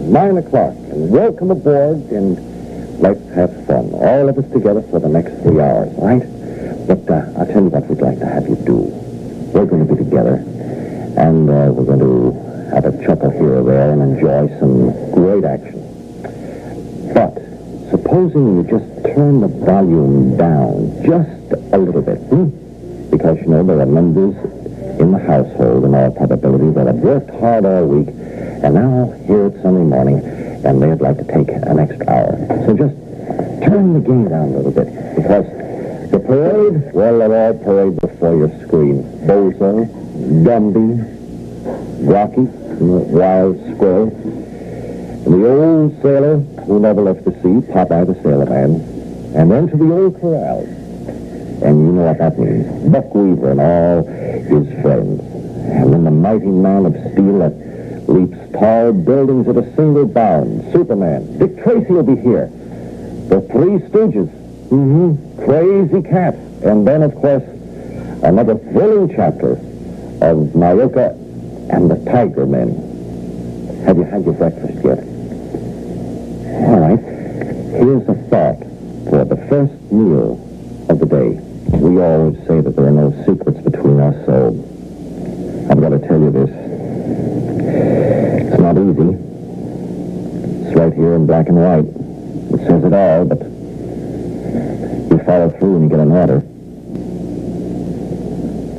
9 o'clock, and welcome aboard, and let's have fun. All of us together for the next 3 hours, right? But I'll tell you what we'd like to have you do. We're going to be together, and we're going to have a chuckle here or there and enjoy some great action. But supposing you just turn the volume down just a little bit, because, you know, there are members in the household, in all probability, that have worked hard all week, and now here it's Sunday morning, and they'd like to take an extra hour. So just turn the game down a little bit, because the parade, well, they're all parade before your screen. Bozo, Gumby, Rocky, Wild Squirrel, the old sailor who never left the sea, Popeye the Sailor Man, and then to the old corral. And you know what that means. Buck Weaver and all his friends. And then the mighty man of steel that leaps tall buildings at a single bound. Superman. Dick Tracy will be here. The Three Stooges. KRAZY Cat. And then, of course, another thrilling chapter of Maruka and the Tiger Men. Have you had your breakfast yet? All right. Here's a thought for the first meal of the day. We always say that there are no secrets between us, so I've got to tell you this. It's not easy. It's right here in black and white. It says it all, but you follow through and you get an order.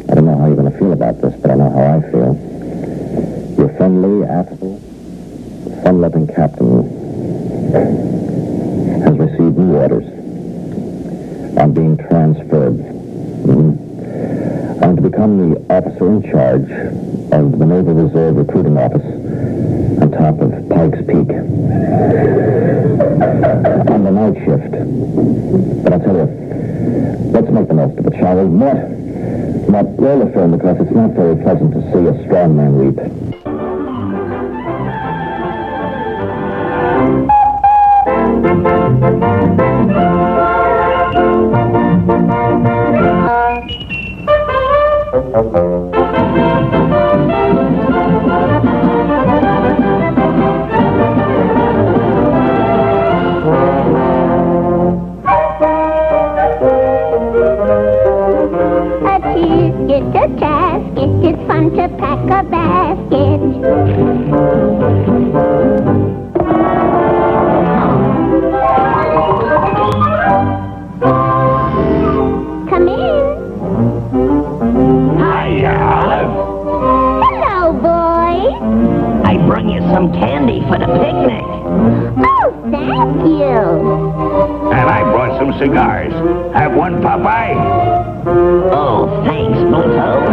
I don't know how you're going to feel about this, but I know how I feel. Your friendly, affable, fun-loving captain has received new orders. I'm being transferred. I'm to become the officer in charge of the Naval Reserve Recruiting Office on top of Pikes Peak. On the night shift. But I'll tell you, let's make the most of it, shall we? Not roll the film, because it's not very pleasant to see a strong man weep. It's a task, it's fun to pack a basket. Come in. Hi, Olive. Hello, boy. I brought you some candy for the picnic. Oh, thank you. And I brought some cigars. Have one, Popeye? Oh, thanks, Pluto.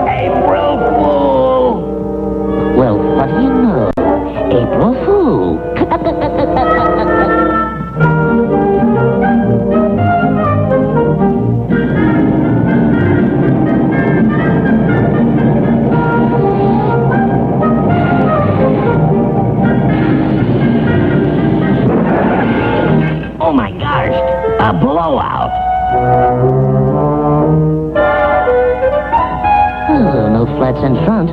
April Fool! Well, what do you know? April Fool. Oh my gosh, a blowout. Oh, no flats in front.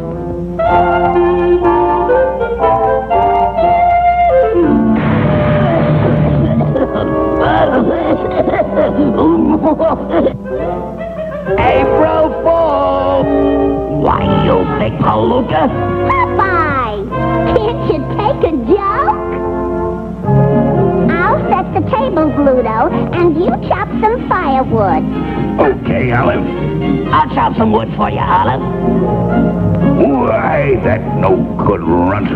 April Fool! Why, you big palooka? Popeye, can't you take a joke? I'll set the table, Pluto, and you chop some firewood. Okay, Olive. I'll chop some wood for you, Olive. Why, that no good runt.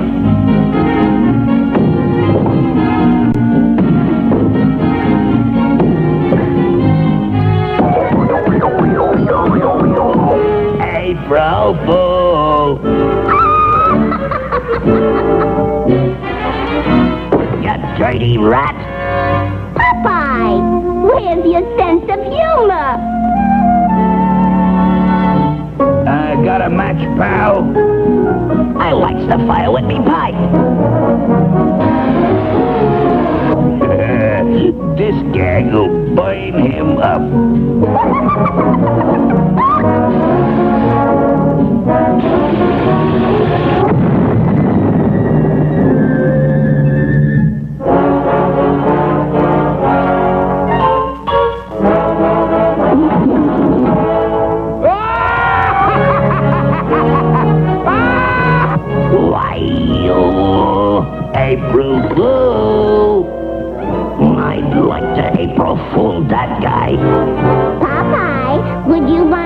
April Fool! You dirty rat. Popeye, where's your sense of humor? Got a match, pal? I likes the fire with me pipe. This gag will burn him up.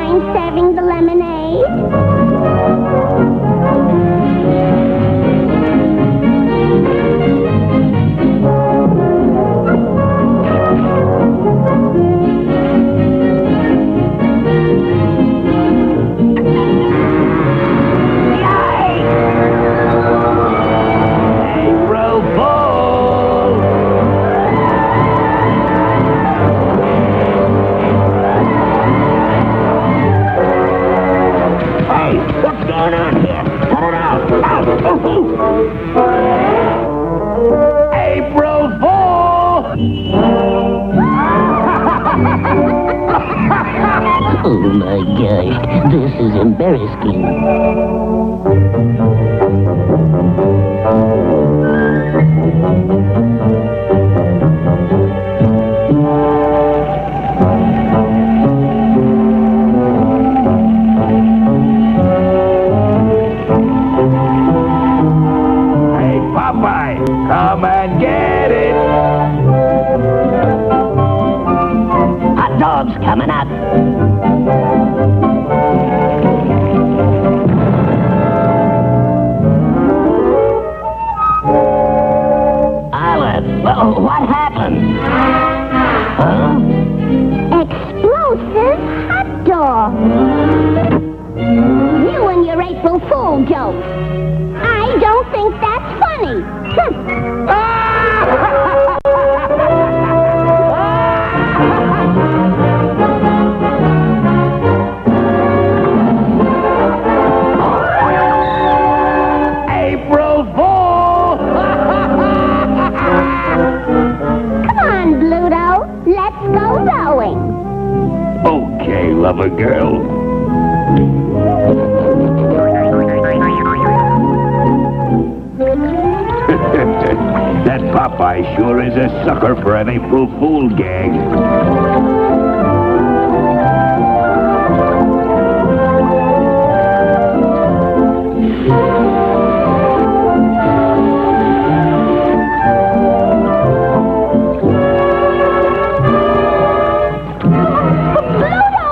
mind serving the lemonade? April Fool! Oh my gosh, this is embarrassing. Hey, Popeye, come and get it! Hot dog's coming up. Olive, what happened? Huh? Explosive hot dog. You and your April Fool jokes. I don't think that's funny. April Fool! Come on, Bluto. Let's go rowing. Okay, lover girl. That Popeye sure is a sucker for an April Fool gag. Bluto!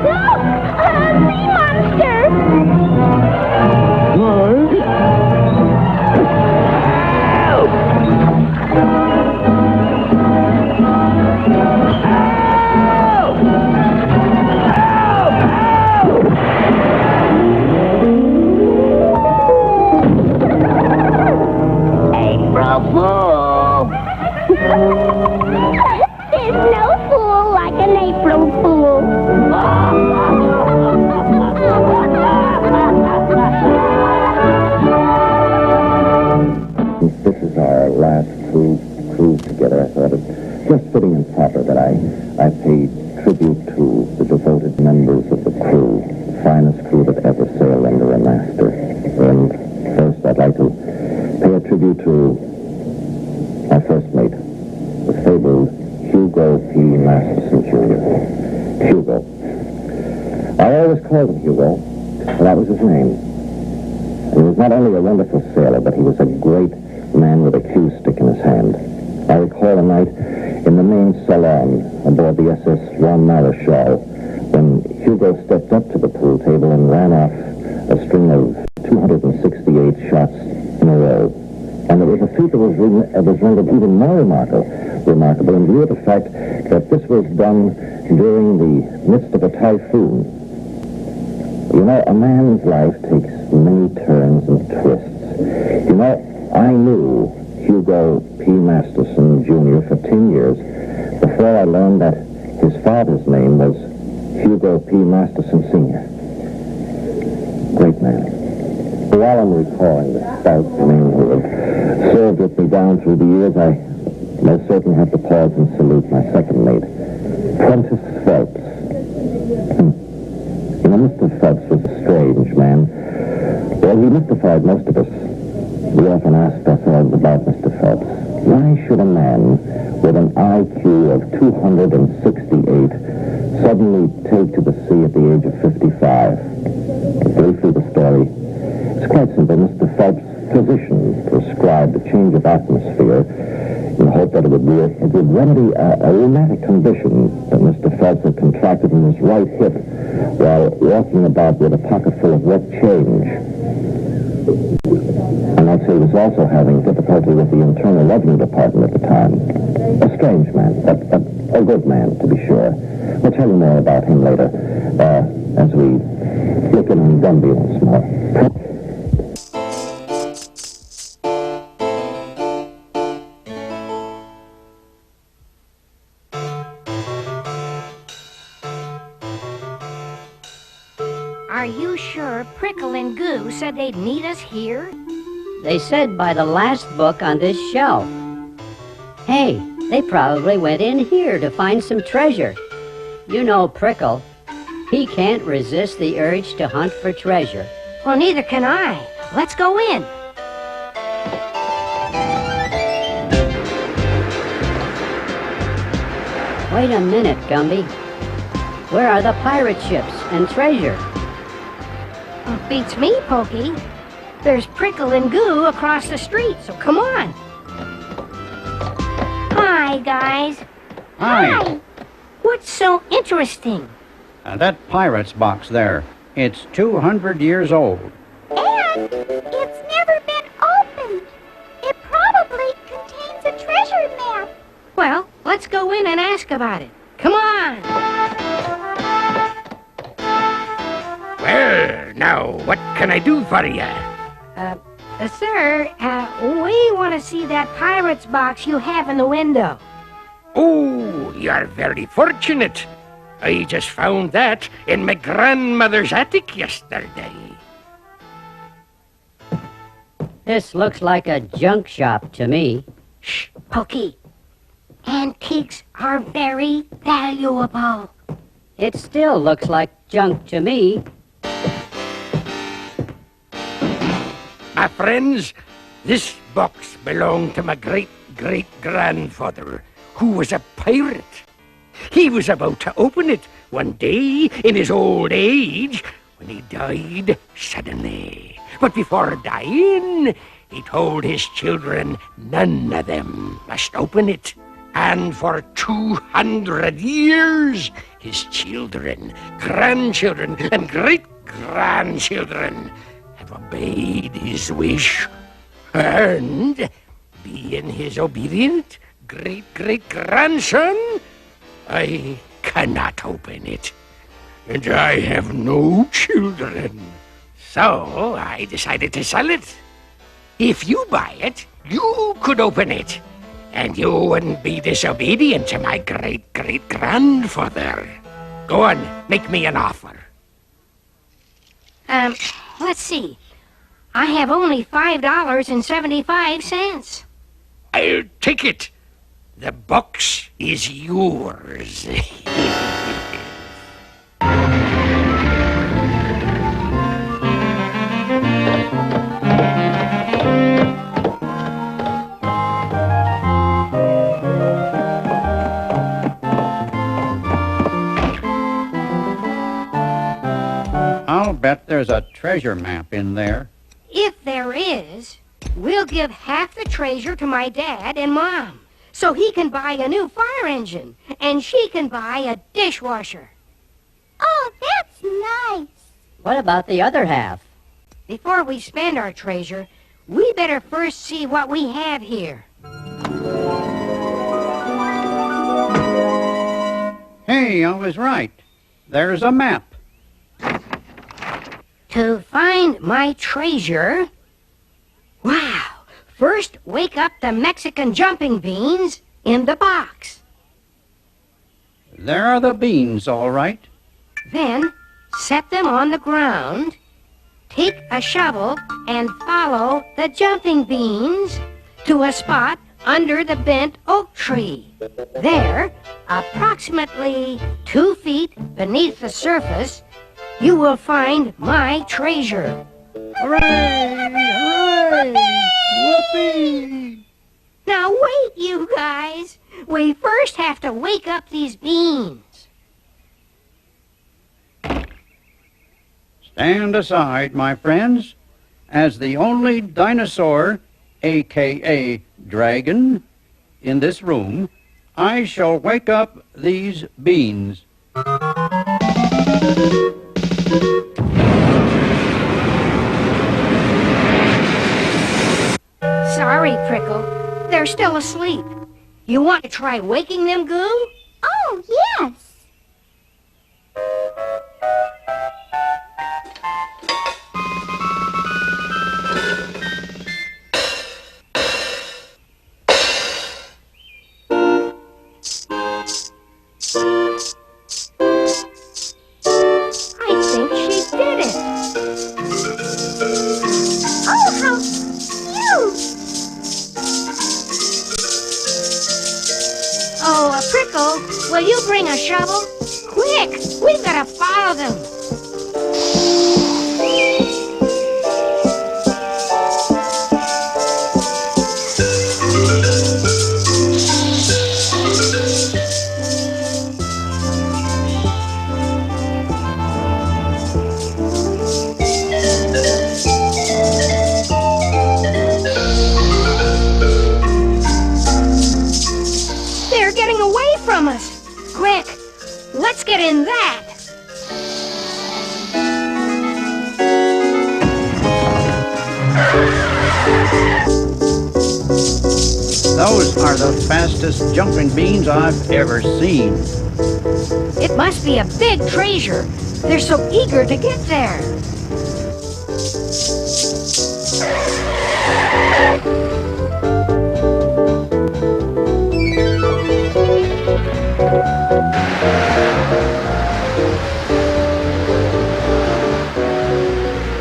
Look! A sea monster! April Fool. There's no fool like an April Fool. Since this is our last cruise together, I thought it just fitting and proper that I pay tribute to the devoted members of the crew, the finest crew that ever sailed under a master. And first, I'd like to pay a tribute to my first mate, the fabled Hugo P. Masterson, Jr. Hugo. I always called him Hugo, for that was his name. And he was not only a wonderful sailor, but he was a great man with a cue stick in his hand. I recall a night in the main salon aboard the SS Juan Marichal when Hugo stepped up to the pool table and ran off a string of 268 shots in a row. And it was a feat that was rendered even more remarkable in view of the fact that this was done during the midst of a typhoon. You know, a man's life takes many turns and twists. You know, I knew Hugo P. Masterson, Jr. for 10 years before I learned that his father's name was Hugo P. Masterson, Sr. Great man. While I'm recalling the stout men who have served with me down through the years, I most certainly have to pause and salute my second mate, Prentice Phelps. You know, Mr. Phelps was a strange man. Well, he mystified most of us. We often asked ourselves about Mr. Phelps. Why should a man with an IQ of 268 suddenly take to the sea at the age of 55? Briefly, the story. It's quite simple. Mr. Phelps' physician prescribed a change of atmosphere in the hope that it would remedy a rheumatic condition that Mr. Phelps had contracted in his right hip while walking about with a pocket full of wet change. And I'd say he was also having difficulty with the internal revenue department at the time. A strange man, but a good man, to be sure. We'll tell you more about him later, as we look in on Gumby once more. Are you sure Prickle and Goo said they'd meet us here? They said by the last book on this shelf. Hey, they probably went in here to find some treasure. You know Prickle. He can't resist the urge to hunt for treasure. Well, neither can I. Let's go in. Wait a minute, Gumby. Where are the pirate ships and treasure? Well, beats me, Pokey. There's Prickle and Goo across the street, so come on. Hi, guys. Hi. What's so interesting? That pirate's box there. It's 200 years old. And it's never been opened. It probably contains a treasure map. Well, let's go in and ask about it. Come on. Well, now, what can I do for you? Sir, we want to see that pirate's box you have in the window. Oh, you're very fortunate. I just found that in my grandmother's attic yesterday. This looks like a junk shop to me. Shh, Pokey. Antiques are very valuable. It still looks like junk to me. My friends, this box belonged to my great-great-grandfather, who was a pirate. He was about to open it one day in his old age when he died suddenly. But before dying, he told his children none of them must open it. And for 200 years, his children, grandchildren, and great-grandchildren have obeyed his wish. And, being his obedient great-great-grandson, I cannot open it. And I have no children. So I decided to sell it. If you buy it, you could open it. And you wouldn't be disobedient to my great-great-grandfather. Go on, make me an offer. Let's see. I have only $5.75. I'll take it. The box is yours. I'll bet there's a treasure map in there. If there is, we'll give half the treasure to my dad and Mom, so he can buy a new fire engine, and she can buy a dishwasher. Oh, that's nice. What about the other half? Before we spend our treasure, we better first see what we have here. Hey, I was right. There's a map. To find my treasure... Wow! First, wake up the Mexican jumping beans in the box. There are the beans, all right. Then, set them on the ground, take a shovel, and follow the jumping beans to a spot under the bent oak tree. There, approximately 2 feet beneath the surface, you will find my treasure. Hooray! Hooray! Whoopee! Now wait, you guys. We first have to wake up these beans. Stand aside, my friends. As the only dinosaur, a.k.a. dragon, in this room, I shall wake up these beans. Sorry, Prickle. They're still asleep. You want to try waking them, Goo? Oh, yes. I think she did it. Oh, how cute! Oh, Prickle, will you bring a shovel? Quick, we've got to follow them. They're getting away from us. Quick, let's get in that. Those are the fastest jumping beans I've ever seen. It must be a big treasure. They're so eager to get there.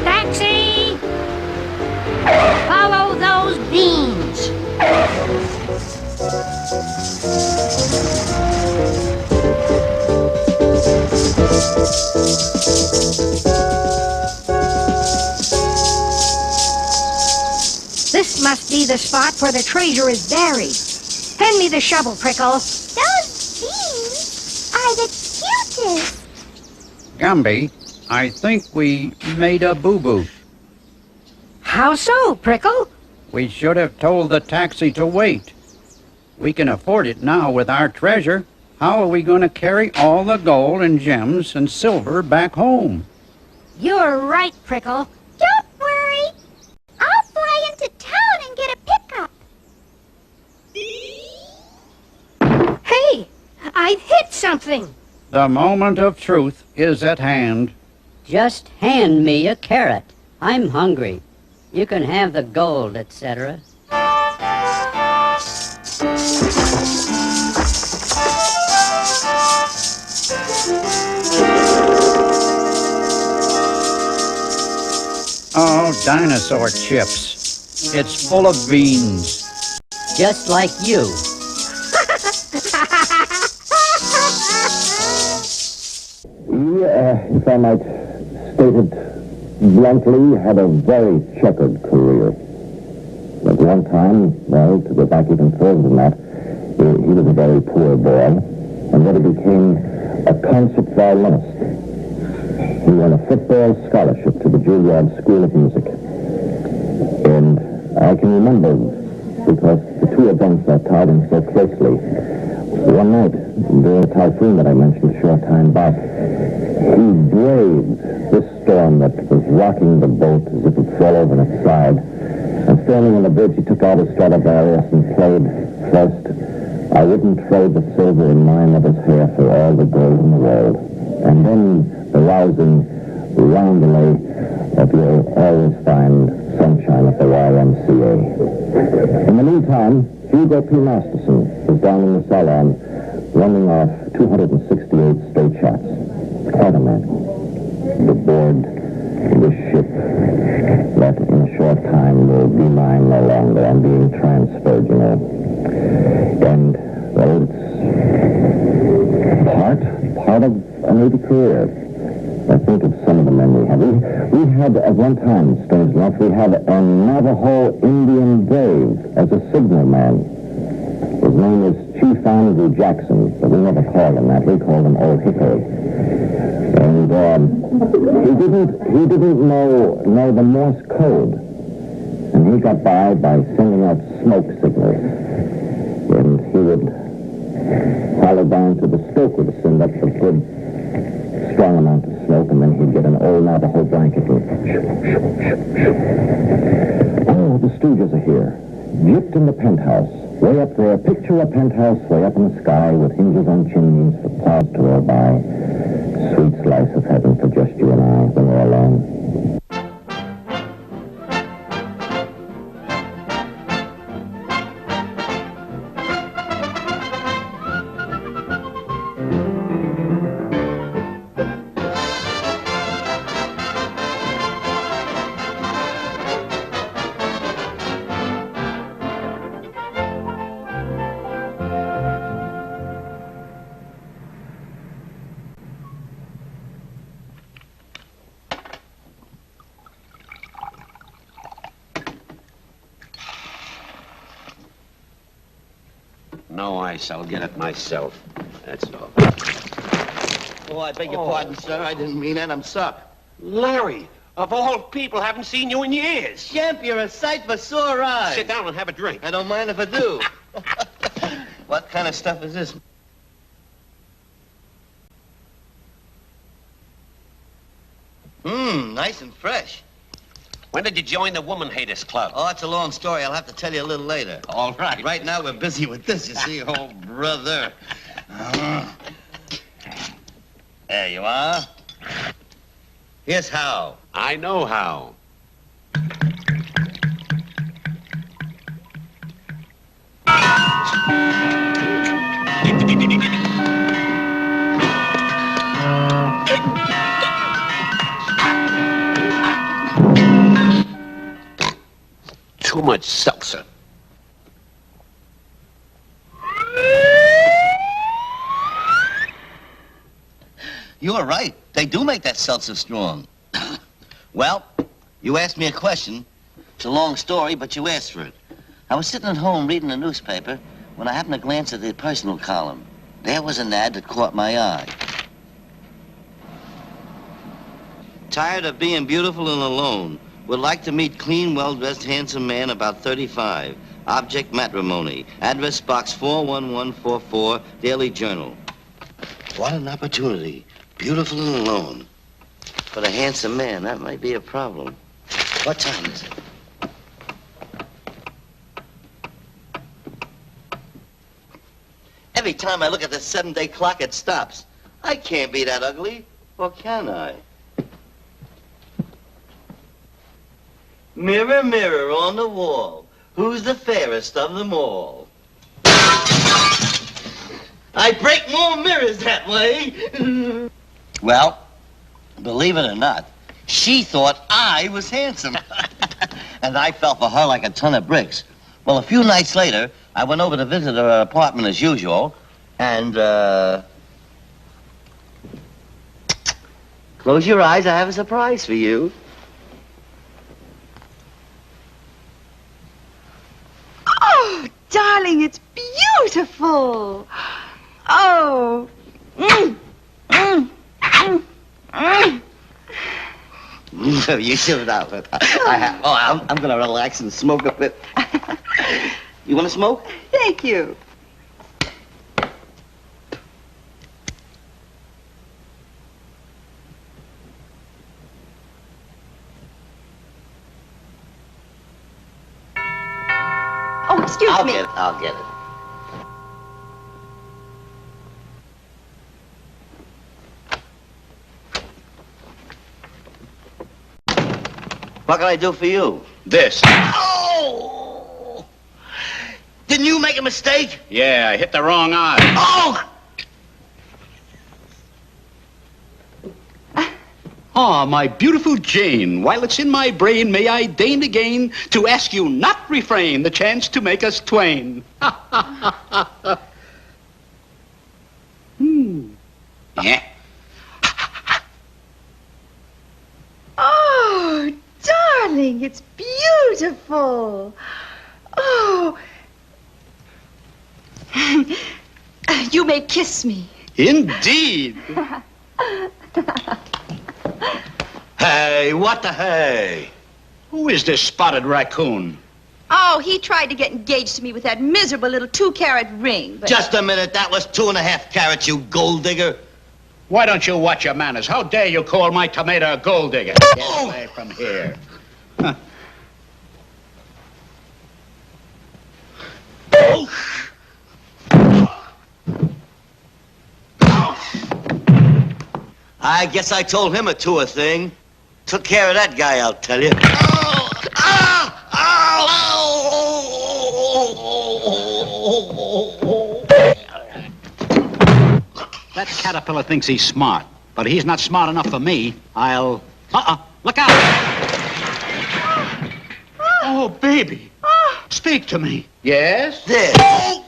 Taxi! Follow those beans. This must be the spot where the treasure is buried. Hand me the shovel, Prickle. Those beans are the cutest. Gumby, I think we made a boo-boo. How so, Prickle? We should have told the taxi to wait. We can afford it now with our treasure. How are we going to carry all the gold and gems and silver back home? You're right, Prickle. Don't worry. I'll fly into town and get a pickup. Hey, I've hit something. The moment of truth is at hand. Just hand me a carrot. I'm hungry. You can have the gold, etc. Oh, dinosaur chips. It's full of beans. Just like you. He, if I might state it bluntly, had a very checkered career. At one time, well, to go back even further than that, he was a very poor boy, and then he became a concert violinist. He won a football scholarship to the Juilliard School of Music. And I can remember, because the two events are tied in so closely, one night, during a typhoon that I mentioned a short time back, he braved this storm that was rocking the boat as if it fell over its side. And standing on the bridge, he took out his Stradivarius and played first, "I wouldn't trade the silver in my mother's hair for all the gold in the world." And then the rousing roundelay of "You'll always find sunshine at the YMCA." In the meantime, Hugo P. Masterson was down in the salon running off 268 straight shots. Quite a man. Aboard this ship that in a short time will be mine no longer. I'm being transferred, you know. And, well, it's part of a Navy career. I think of some of the men we had. We had, at one time, strange enough, we had a Navajo Indian brave as a signal man. His name was Chief Andrew Jackson, but we never called him that. We called him Old Hickory. And he didn't know the Morse code. And he got by sending out smoke signals. And he would follow down to the stoker's, and that's a good, strong amount of smoke, and then he'd get an old Navajo blanket. Oh, the Stooges are here. Gypped in the penthouse. Way up there. Picture a penthouse way up in the sky with hinges on chimneys for clouds to roll by. Sweet slice of heaven for just you and I when we're alone. No ice. I'll get it myself. That's all. Oh, I beg your pardon, sir. I didn't mean that. I'm sorry. Larry, of all people, haven't seen you in years. Champ, you're a sight for sore eyes. Sit down and have a drink. I don't mind if I do. What kind of stuff is this? Nice and fresh. When did you join the Woman Haters Club? Oh, it's a long story. I'll have to tell you a little later. All right. Right now, we're busy with this, you see, oh, brother. There you are. Here's how. I know how. Too much seltzer. You were right. They do make that seltzer strong. Well, you asked me a question. It's a long story, but you asked for it. I was sitting at home reading the newspaper when I happened to glance at the personal column. There was an ad that caught my eye. Tired of being beautiful and alone. Would like to meet clean, well-dressed, handsome man about 35. Object matrimony. Address box 41144, Daily Journal. What an opportunity. Beautiful and alone. But a handsome man, that might be a problem. What time is it? Every time I look at the 7-day clock, it stops. I can't be that ugly, or can I? Mirror, mirror on the wall, who's the fairest of them all? I break more mirrors that way. Well, believe it or not, she thought I was handsome. And I fell for her like a ton of bricks. Well, a few nights later, I went over to visit her apartment as usual, and, close your eyes, I have a surprise for you. Oh, darling, it's beautiful. Oh. You should have. I'm going to relax and smoke a bit. You want to smoke? Thank you. Oh, excuse me. I'll get it. What can I do for you? This. Oh! Didn't you make a mistake? Yeah, I hit the wrong eye. Oh! Ah, my beautiful Jane, while it's in my brain, may I deign again to ask you not refrain the chance to make us twain. Yeah. Oh, darling, it's beautiful. Oh. You may kiss me. Indeed. Hey, what the hey? Who is this spotted raccoon? Oh, he tried to get engaged to me with that miserable little 2-carat ring, but... Just a minute, that was 2.5 carats, you gold digger. Why don't you watch your manners? How dare you call my tomato a gold digger? Get away from here. Huh. I guess I told him a tour thing. Took care of that guy, I'll tell you. That caterpillar thinks he's smart, but he's not smart enough for me. I'll... Look out! Oh, baby. Speak to me. Yes? There. Hey,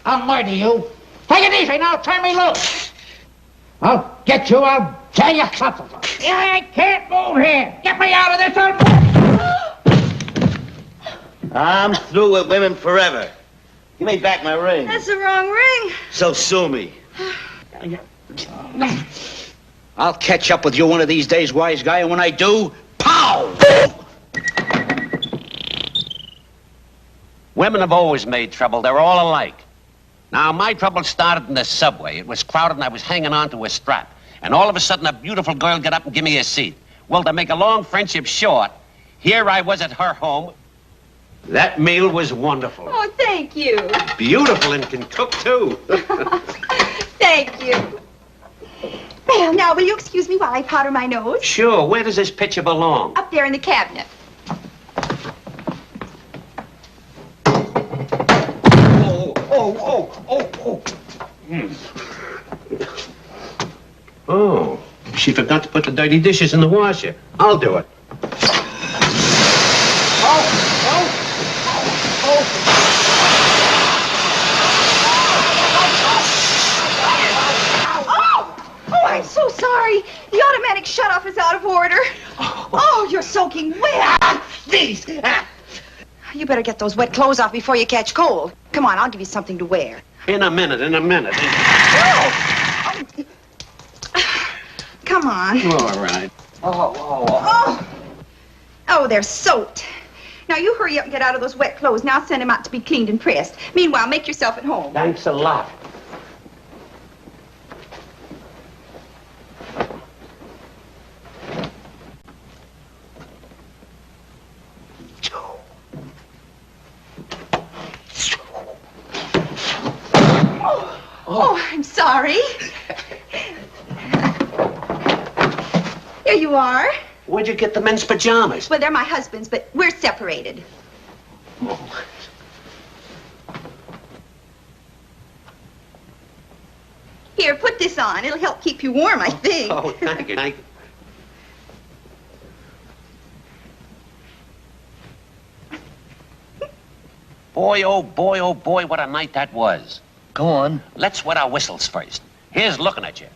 I'll murder you. Take it easy now, turn me loose. I'll get you, I'll tell you something. I can't move here. Get me out of this. I'm through with women forever. Give me back my ring. That's the wrong ring. So sue me. I'll catch up with you one of these days, wise guy, and when I do, pow! Women have always made trouble. They're all alike. Now, my trouble started in the subway. It was crowded, and I was hanging on to a strap. And all of a sudden, a beautiful girl got up and give me a seat. Well, to make a long friendship short, here I was at her home. That meal was wonderful. Oh, thank you. Beautiful and can cook, too. Thank you. Well, now, will you excuse me while I powder my nose? Sure. Where does this picture belong? Up there in the cabinet. Oh, she forgot to put the dirty dishes in the washer. I'll do it. Oh, I'm so sorry. The automatic shutoff is out of order. Oh, you're soaking wet. These. You better get those wet clothes off before you catch cold. Come on, I'll give you something to wear. In a minute. Come on. All right. Oh, they're soaked. Now, you hurry up and get out of those wet clothes. Now, send them out to be cleaned and pressed. Meanwhile, make yourself at home. Thanks a lot. Oh, I'm sorry. Here you are. Where'd you get the men's pajamas? Well, they're my husband's, but we're separated. Here, put this on. It'll help keep you warm, I think. Oh, thank you. Boy, oh boy, what a night that was. Go on. Let's wet our whistles first. Here's looking at you.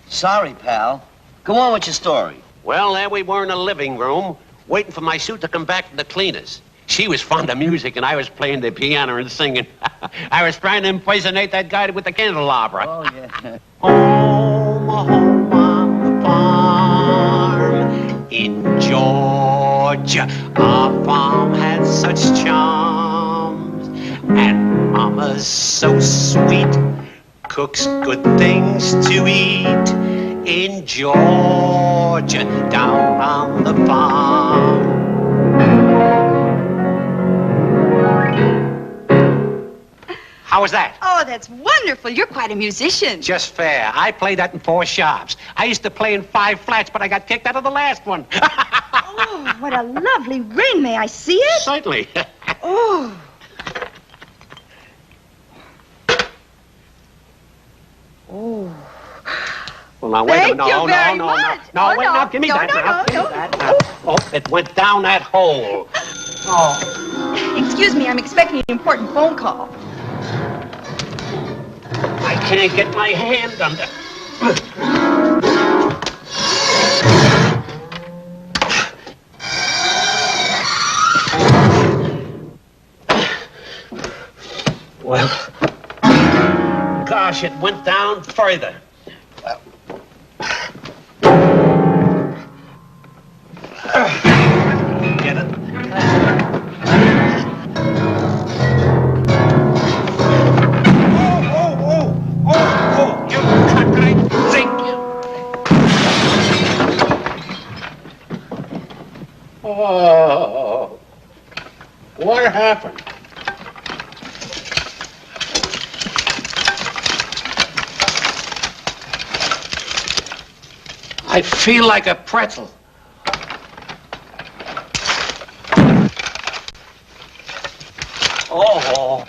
Sorry, pal. Go on with your story. Well, there we were in the living room, waiting for my suit to come back from the cleaners. She was fond of music, and I was playing the piano and singing. I was trying to impersonate that guy with the candelabra. Oh, yeah. Home on the farm in Georgia. Our farm had such charms, and Mama's so sweet. Cooks good things to eat in Georgia, down on the farm. How was that? Oh, that's wonderful. You're quite a musician. Just fair. I played that in 4 shops. I used to play in 5 flats, but I got kicked out of the last one. Oh, what a lovely ring. May I see it? Certainly. Oh. Well, now, wait a minute. Thank you very much. No, Oh, wait, no. now, give me No, that no, now. no, Give me no. that now. Oh, it went down that hole. Oh, Excuse me, I'm expecting an important phone call. I can't get my hand under. Well, gosh, it went down further. Get it? Oh, you cut right zinc. Oh, what happened? I feel like a pretzel. Oh.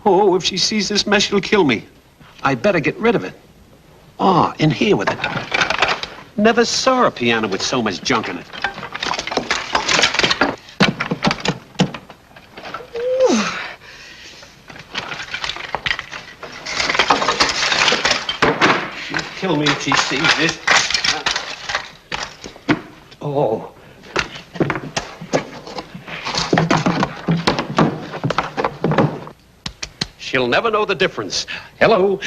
Oh, if she sees this mess, she'll kill me. I'd better get rid of it. Oh, in here with it. Never saw a piano with so much junk in it. She'll kill me if she sees this. Oh. She'll never know the difference. Hello.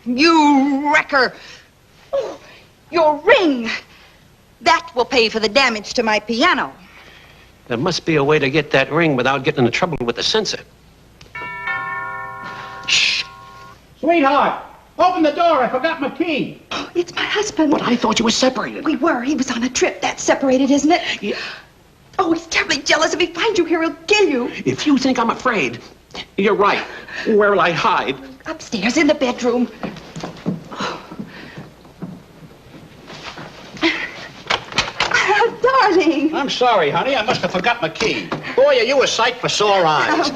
You wrecker! Oh, your ring! That will pay for the damage to my piano. There must be a way to get that ring without getting into trouble with the censor. Shh. Sweetheart, open the door. I forgot my key. Oh, it's my husband. But I thought you were separated. We were. He was on a trip. That's separated, isn't it? Yeah. Oh, he's terribly jealous. If he finds you here, he'll kill you. If you think I'm afraid, you're right. Where'll I hide? Upstairs in the bedroom. Oh, darling. I'm sorry, honey. I must have forgot my key. Boy, are you a sight for sore eyes. Oh,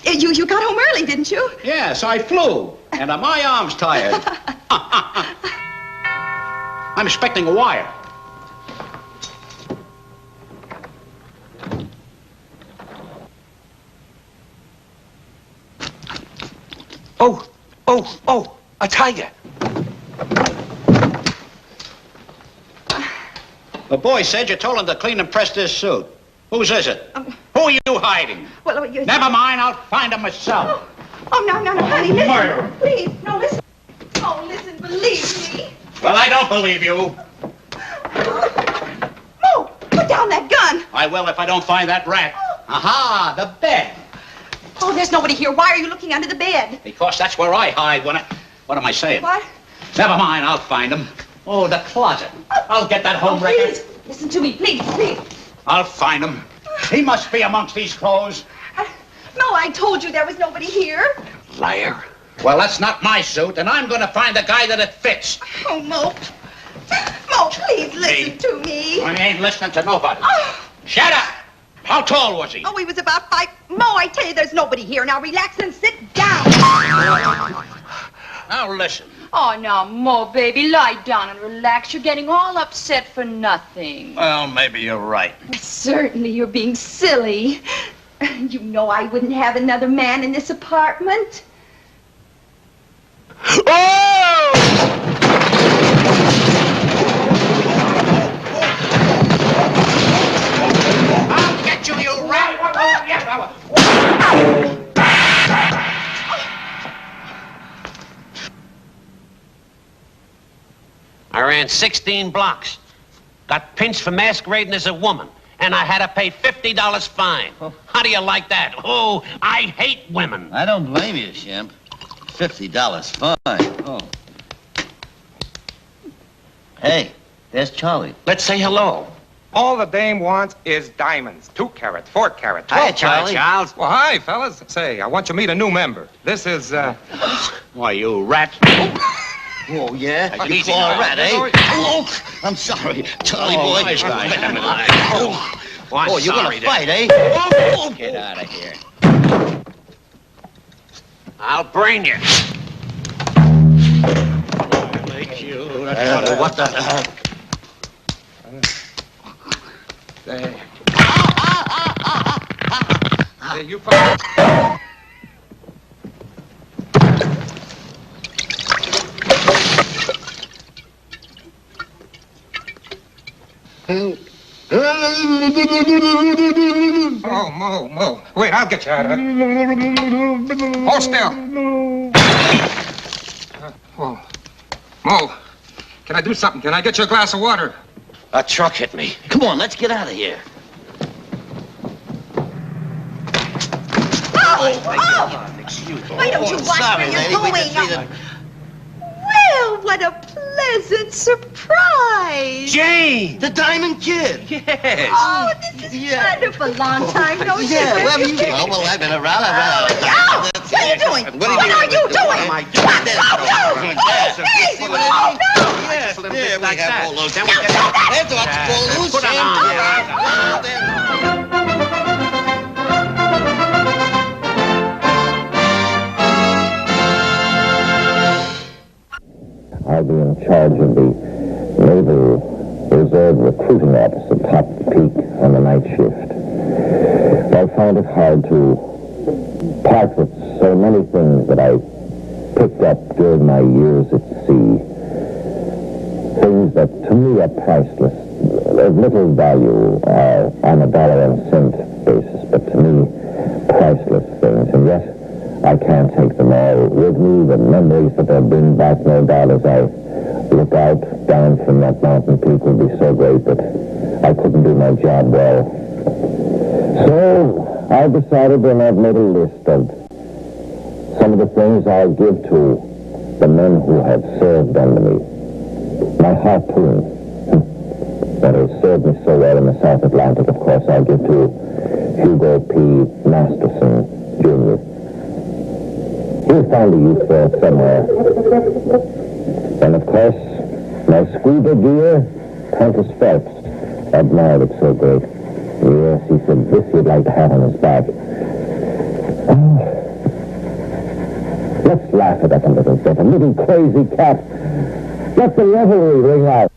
well, you got home early, didn't you? Yes, I flew. And my arm's tired. I'm expecting a wire. Oh, a tiger. The boy said you told him to clean and press this suit. Whose is it? Who are you hiding? Well, you... Never mind, I'll find him myself. Oh, no, honey, listen. Murder. Please, no, listen. Oh, listen, believe me. Well, I don't believe you. Mo, put down that gun. I will if I don't find that rat. Aha, the bed. Oh, there's nobody here. Why are you looking under the bed? Because that's where I hide when I... What am I saying? What? Never mind, I'll find him. Oh, the closet. I'll get that home record. Please, listen to me, please. I'll find him. He must be amongst these clothes. No, I told you there was nobody here. Liar. Well, that's not my suit, and I'm going to find the guy that it fits. Oh, Mo. Mo, please listen to me. I ain't listening to nobody. Oh. Shut up! How tall was he? Oh, he was about 5... Mo, I tell you, there's nobody here. Now relax and sit down. Now listen. Oh, now, Mo, baby, lie down and relax. You're getting all upset for nothing. Well, maybe you're right. Certainly, you're being silly. You know I wouldn't have another man in this apartment. Oh! I'll get you, you rat! I ran 16 blocks. Got pinched for masquerading as a woman. And I had to pay $50 fine. How do you like that? Oh, I hate women. I don't blame you, Shemp. $50 fine. Oh. Hey, there's Charlie. Let's say hello. All the dame wants is diamonds. 2 carat, 4 carat, 12 Hi, Charlie. Charles. Well, hi, fellas. Say, I want you to meet a new member. This is, Why, you rat. Oh, yeah? You Easy call a now. rat, eh? Oh, I'm sorry, Charlie boy. Nice guy. Oh, you're gonna fight, eh? Get out of here. I'll brain you. What the? There, you folks. Mo. Wait, I'll get you out of it. Hold still. Mo, can I do something? Can I get you a glass of water? A truck hit me. Come on, let's get out of here. Excuse me. Why don't you watch sorry, where lady, you're we going? just need a- Well, what a pleasant surprise. Jane! The Diamond Kid. Yes. Oh, this is wonderful. Long time no see. Yeah, where have you been? Oh, well, I've been around. Oh, what are you doing? What are you doing? My No! Hey! Oh, no! Yes, Little there bit we like have that. all those. Then we get That's about to fall loose, Put it Sam. on. I'll be in charge of the Naval Reserve Recruiting Office at Top Peak on the night shift. I found it hard to part with so many things that I picked up during my years at sea. Things that to me are priceless, of little value on a dollar and cent basis, but to me, priceless things. And yet, I can't take them all with me. The memories that they'll bring back, no doubt, as I look out down from that mountain peak will be so great that I couldn't do my job well. So, I decided, and I've made a list of some of the things I'll give to the men who have served under me. My harpoon, that has served me so well in the South Atlantic, of course, I'll give to Hugo P. Masterson, Jr. He'll find a use for it somewhere. And, of course, my scuba gear, Prentice Phelps, admired it so great. Yes, he said this he'd like to have on his back. Oh, let's laugh at that a little bit. A little crazy cat. Let the revelry ring out.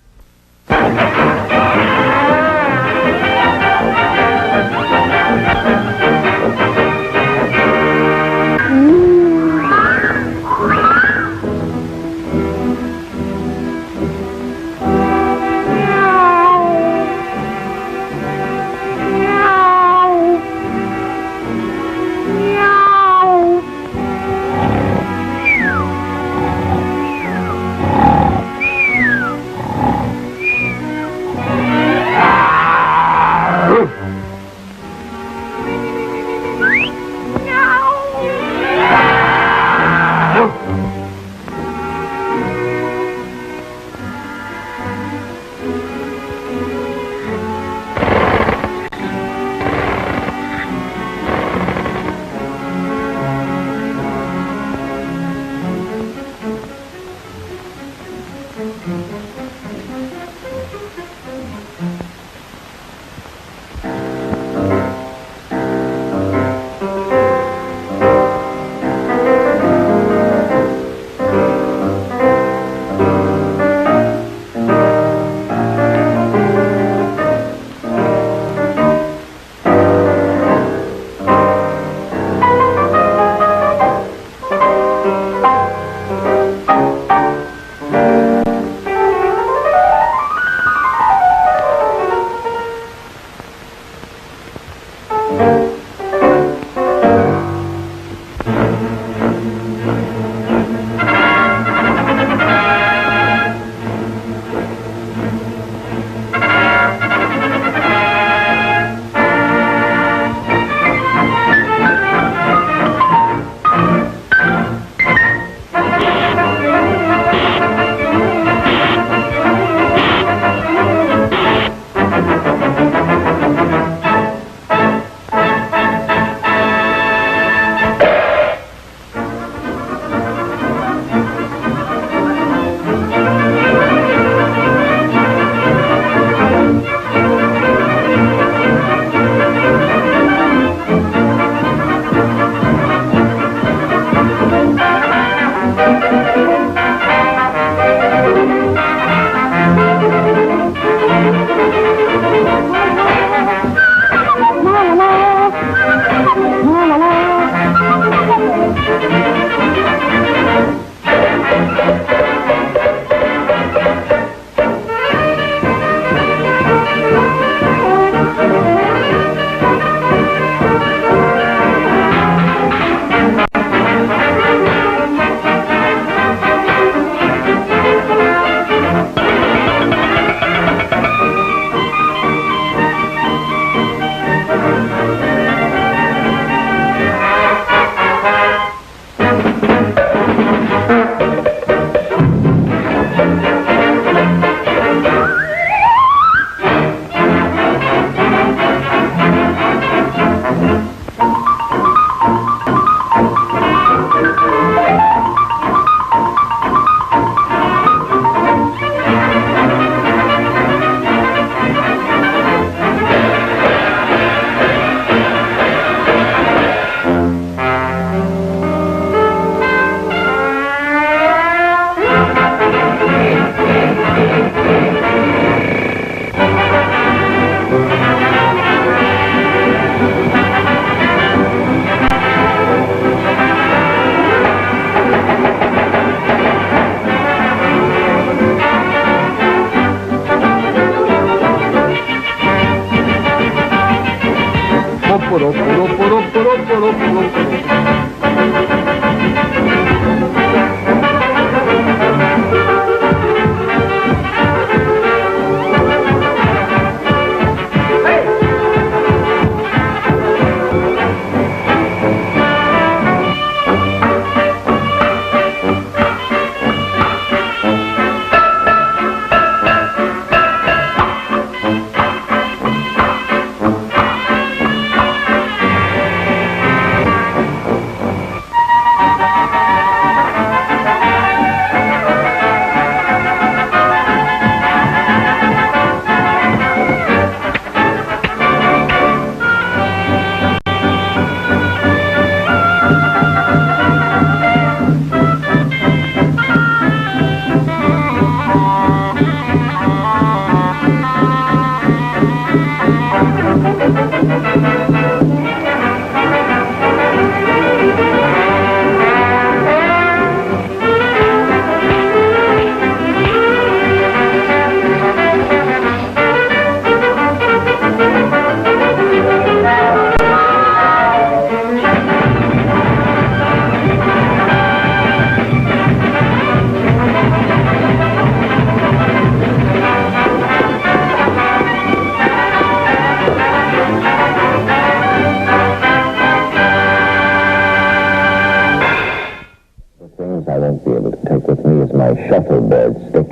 won't be able to take with me is my shuffleboard stick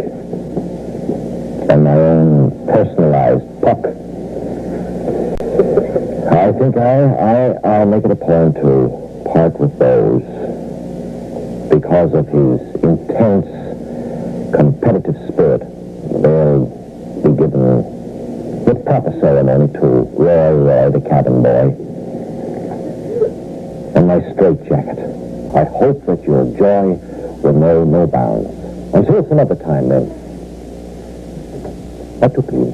and my own personalized puck. I think I'll make it a point to part with those because of his intense competitive spirit. They'll be given with proper ceremony to Roy, the cabin boy, and my straitjacket. I hope that your joy will know no bounds. Until some other time, then. What to please?